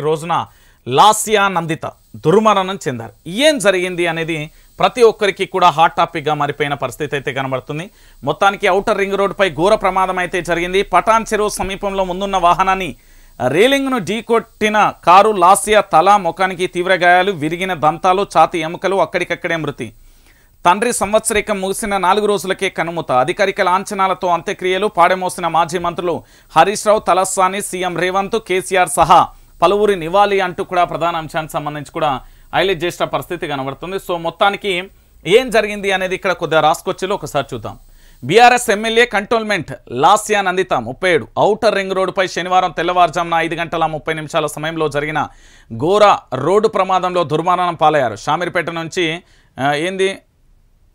రోజున లాస్యా నందిత దుర్మరణం చెందారు. ఏం జరిగింది అనేది ప్రతి ఒక్కరికి కూడా హాట్ టాపిక్గా మారిపోయిన పరిస్థితి అయితే కనబడుతుంది. మొత్తానికి ఔటర్ రింగ్ రోడ్డుపై ఘోర ప్రమాదం అయితే జరిగింది. పటాన్ చెరువు సమీపంలో ముందున్న వాహనాన్ని రేలింగ్ను ఢీకొట్టిన కారు లాస్యా తల ముఖానికి తీవ్ర గాయాలు, విరిగిన దంతాలు, ఛాతీ ఎముకలు, అక్కడికక్కడే మృతి. తండ్రి సంవత్సరికం ముగిసిన 4 రోజులకే కనుమూత. అధికారిక లాంఛనాలతో అంత్యక్రియలు. పాడెమోసిన మాజీ మంత్రులు హరీష్ రావు, తలసాని, సీఎం రేవంత్, కేసీఆర్ సహా పలువురి నివాళి అంటూ కూడా ప్రధాన అంశానికి సంబంధించి కూడా హైలైట్ చేసిన పరిస్థితి కనబడుతుంది. సో మొత్తానికి ఏం జరిగింది అనేది ఇక్కడ కొద్దిగా రాసుకొచ్చేలో ఒకసారి చూద్దాం. BRS MLA cantonment Lasya Nanditha 37 outer ring రోడ్డుపై శనివారం తెల్లవారుజామున 5:30 సమయంలో జరిగిన ఘోర రోడ్డు ప్రమాదంలో దుర్మరణం పాలయ్యారు. షామీర్పేట నుంచి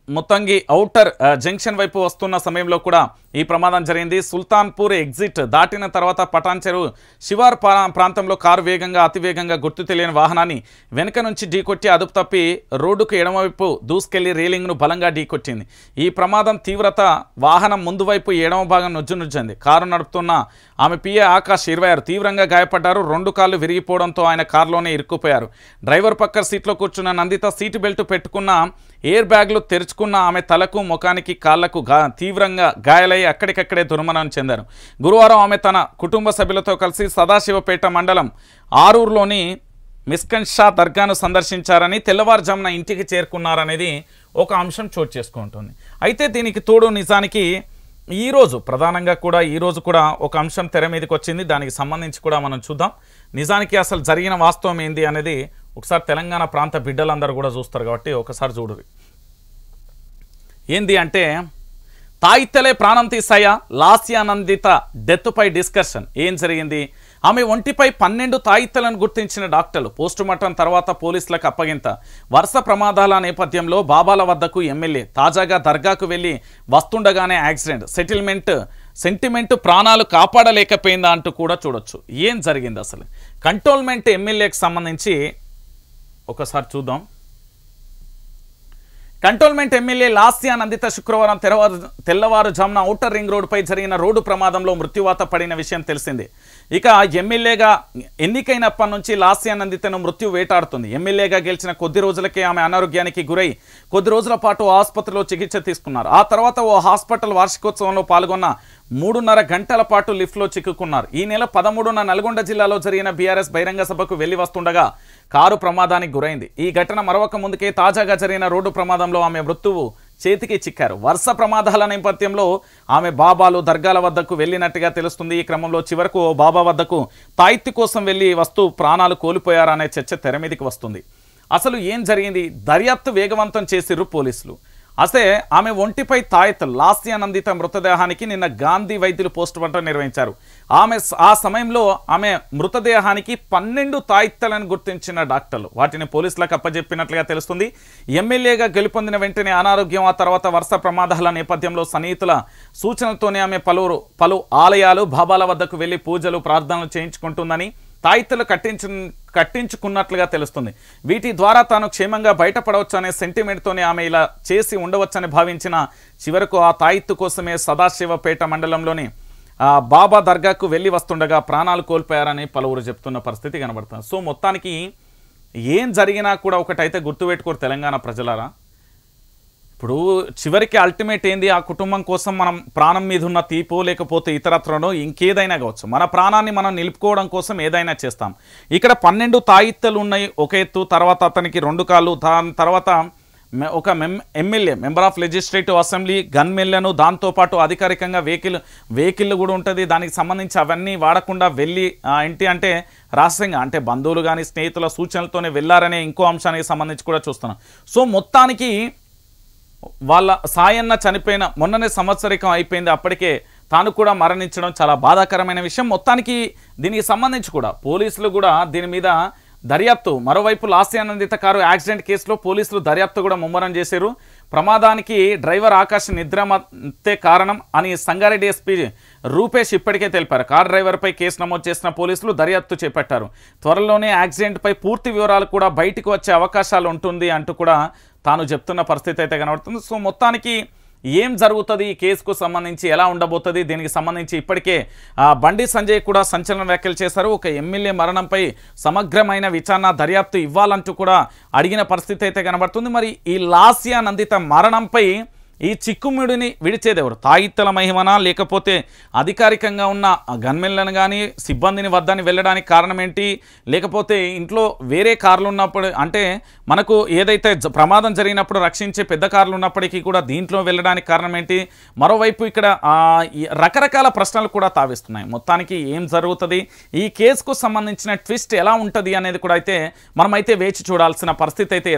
ముత్తంగి ఔటర్ జంక్షన్ వైపు వస్తున్న సమయంలో కూడా ఈ ప్రమాదం జరిగింది. సుల్తాన్పూర్ ఎగ్జిట్ దాటిన తర్వాత పటాన్ చెరువు శివార్ ప్రాంతంలో కారు అతివేగంగా గుర్తు తెలియని వాహనాన్ని వెనుక నుంచి ఢీకొట్టి అదుపు తప్పి రోడ్డుకు ఎడమవైపు దూసుకెళ్లి రేలింగ్ను బలంగా ఢీకొట్టింది. ఈ ప్రమాదం తీవ్రత వాహనం ముందు వైపు ఎడమ భాగం నుజ్జునుజ్జింది. కారు నడుపుతున్న ఆమె పిఏ ఆకాష్ 26 తీవ్రంగా గాయపడ్డారు. 2 కాళ్ళు విరిగిపోవడంతో ఆయన కారులోనే ఇరుక్కుపోయారు. డ్రైవర్ పక్క సీట్లో కూర్చున్న నందిత సీటు బెల్ట్ పెట్టుకున్న ఎయిర్ బ్యాగ్లు తెరుచుకున్న ఆమె తలకు, ముఖానికి, కాళ్లకు తీవ్రంగా గాయాలై అక్కడికక్కడే దుర్మరణం చెందారు. గురువారం ఆమె తన కుటుంబ సభ్యులతో కలిసి సదాశివపేట మండలం ఆరూరులోని మిస్కన్ షా దర్గాను సందర్శించారని, తెల్లవారుజామున ఇంటికి చేరుకున్నారనేది ఒక అంశం చోటు చేసుకుంటుంది. అయితే దీనికి తోడు నిజానికి ప్రధానంగా ఈరోజు కూడా ఒక అంశం తెర మీదకి వచ్చింది. దానికి సంబంధించి కూడా మనం చూద్దాం. నిజానికి అసలు జరిగిన వాస్తవం ఏంది అనేది ఒకసారి తెలంగాణ ప్రాంత బిడ్డలందరూ కూడా చూస్తారు కాబట్టి ఒకసారి చూడరు. ఏంది అంటే తాయిత్తలే ప్రాణం తీసాయా, లాస్యా నందిత డెత్పై డిస్కషన్. ఏం జరిగింది? ఆమె ఒంటిపై 12 తాయిత్తలను గుర్తించిన డాక్టర్లు. పోస్టుమార్టం తర్వాత పోలీసులకు అప్పగింత. వరుస ప్రమాదాల నేపథ్యంలో బాబాల వద్దకు ఎమ్మెల్యే. తాజాగా దర్గాకు వెళ్ళి వస్తుండగానే యాక్సిడెంట్. సెంటిమెంట్ ప్రాణాలు కాపాడలేకపోయిందా అంటూ కూడా చూడొచ్చు. ఏం జరిగింది అసలు? కంటోన్మెంట్ ఎమ్మెల్యేకి సంబంధించి ఒకసారి చూద్దాం. కంటోన్మెంట్ ఎమ్మెల్యే లాస్యా నందిత శుక్రవారం తెల్లవారుజామున ఔటర్ రింగ్ రోడ్డుపై జరిగిన రోడ్డు ప్రమాదంలో మృత్యువాత పడిన విషయం తెలిసిందే. ఇక ఎమ్మెల్యేగా ఎన్నికైనప్పటి నుంచి లాస్యా నందితను మృత్యు వేటాడుతుంది. ఎమ్మెల్యేగా గెలిచిన కొద్ది రోజులకే ఆమె అనారోగ్యానికి గురై కొద్ది రోజుల పాటు ఆసుపత్రిలో చికిత్స తీసుకున్నారు. ఆ తర్వాత ఓ హాస్పిటల్ వార్షికోత్సవంలో పాల్గొన్న 3.5 గంటల పాటు లిఫ్ట్లో చిక్కుకున్నారు. ఈ నెల 13న నల్గొండ జిల్లాలో జరిగిన బీఆర్ఎస్ బహిరంగ సభకు వెళ్లి వస్తుండగా కారు ప్రమాదానికి గురైంది. ఈ ఘటన మరొక ముందుకే తాజాగా జరిగిన రోడ్డు ప్రమాదంలో ఆమె మృత్యువు చేతికి చిక్కారు. వరుస ప్రమాదాల నేపథ్యంలో ఆమె బాబాలు దర్గాల వద్దకు వెళ్ళినట్టుగా తెలుస్తుంది. ఈ క్రమంలో చివరకు బాబా వద్దకు తాయిత్తు కోసం వెళ్ళి వస్తూ ప్రాణాలు కోల్పోయారనే చర్చ తెర మీదకి వస్తుంది. అసలు ఏం జరిగింది? దర్యాప్తు వేగవంతం చేసిర్రు పోలీసులు. అసే ఆమె ఒంటిపై తాయిత్తలు. లాస్యా నందిత మృతదేహానికి నిన్న గాంధీ వైద్యులు పోస్టుమార్టం నిర్వహించారు. ఆ సమయంలో ఆమె మృతదేహానికి 12 తాయిత్తలను గుర్తించిన డాక్టర్లు వాటిని పోలీసులకు అప్పజెప్పినట్లుగా తెలుస్తుంది. ఎమ్మెల్యేగా గెలుపొందిన వెంటనే అనారోగ్యం, ఆ తర్వాత వరుస ప్రమాదాల నేపథ్యంలో సన్నిహితుల సూచనలతోనే ఆమె పలు ఆలయాలు, బాబాల వద్దకు వెళ్లి పూజలు, ప్రార్థనలు చేయించుకుంటుందని, తాయిత్తలు కట్టించుకున్నట్లుగా తెలుస్తుంది. వీటి ద్వారా తాను క్షేమంగా బయటపడవచ్చు అనే సెంటిమెంట్తోనే ఆమె ఇలా చేసి ఉండవచ్చని భావించిన చివరకు ఆ తాయిత్తు కోసమే సదాశివపేట మండలంలోని బాబా దర్గాకు వెళ్ళి వస్తుండగా ప్రాణాలు కోల్పోయారని పలువురు చెప్తున్న పరిస్థితి కనబడుతుంది. సో మొత్తానికి ఏం జరిగినా కూడా ఒకటైతే గుర్తుపెట్టుకోరు తెలంగాణ ప్రజలారా. ఇప్పుడు చివరికి అల్టిమేట్ ఏంది? ఆ కుటుంబం కోసం మనం ప్రాణం మీద ఉన్న తీపో లేకపోతే ఇతరత్రనో ఇంకేదైనా కావచ్చు, మన ప్రాణాన్ని మనం నిలుపుకోవడం కోసం ఏదైనా చేస్తాం. ఇక్కడ 12 తాయిత్తలు ఉన్నాయి ఒక ఎత్తు, తర్వాత అతనికి 2 కాళ్ళు, దాని తర్వాత ఒక MLA, member of legislative assembly, గన్మెన్లను, దాంతోపాటు అధికారికంగా వెహికల్ కూడా ఉంటుంది. దానికి సంబంధించి అవన్నీ వాడకుండా వెళ్ళి ఏంటి అంటే రహస్యంగా అంటే బంధువులు కానీ స్నేహితుల సూచనలతోనే వెళ్ళారనే ఇంకో అంశానికి సంబంధించి కూడా చూస్తున్నాం. సో మొత్తానికి వాళ్ళ సాయన్న చనిపోయిన మొన్ననే సంవత్సరికం అయిపోయింది. అప్పటికే తాను కూడా మరణించడం చాలా బాధాకరమైన విషయం. మొత్తానికి దీనికి సంబంధించి కూడా పోలీసులు కూడా దీని మీద దర్యాప్తు. మరోవైపు లాస్యా నందిత కారు యాక్సిడెంట్ కేసులో పోలీసులు దర్యాప్తు కూడా ముమ్మరం చేశారు. ప్రమాదానికి డ్రైవర్ ఆకాష్ నిద్రమత్తే కారణం అని సంగారెడ్డి ఎస్పీ రూపేష్ ఇప్పటికే తెలిపారు. కార్ డ్రైవర్పై కేసు నమోదు చేసిన పోలీసులు దర్యాప్తు చేపట్టారు. త్వరలోనే యాక్సిడెంట్పై పూర్తి వివరాలు కూడా బయటకు వచ్చే అవకాశాలు ఉంటుంది అంటూ కూడా తాను చెప్తున్న పరిస్థితి అయితే కనబడుతుంది. సో మొత్తానికి ఏం జరుగుతుంది ఈ కేసుకు సంబంధించి, ఎలా ఉండబోతుంది, దీనికి సంబంధించి ఇప్పటికే బండి సంజయ్ కూడా సంచలన వ్యాఖ్యలు చేశారు. ఒక ఎమ్మెల్యే మరణంపై సమగ్రమైన విచారణ దర్యాప్తు ఇవ్వాలంటూ కూడా అడిగిన పరిస్థితి అయితే కనబడుతుంది. మరి ఈ లాస్య నందిత మరణంపై ఈ చిక్కుముడిని విడిచేదెవరు? తాయిత్తల మహిమనా, లేకపోతే అధికారికంగా ఉన్న గన్మెన్లను కానీ సిబ్బందిని వద్దని వెళ్ళడానికి కారణం ఏంటి? లేకపోతే ఇంట్లో వేరే కార్లు ఉన్నప్పుడు, అంటే మనకు ఏదైతే ప్రమాదం జరిగినప్పుడు రక్షించే పెద్ద కార్లు ఉన్నప్పటికీ కూడా దీంట్లో వెళ్ళడానికి కారణం ఏంటి? మరోవైపు ఇక్కడ రకరకాల ప్రశ్నలు కూడా తావిస్తున్నాయి. మొత్తానికి ఏం జరుగుతుంది, ఈ కేసుకు సంబంధించిన ట్విస్ట్ ఎలా ఉంటుంది అనేది కూడా అయితే మనమైతే వేచి చూడాల్సిన పరిస్థితి అయితే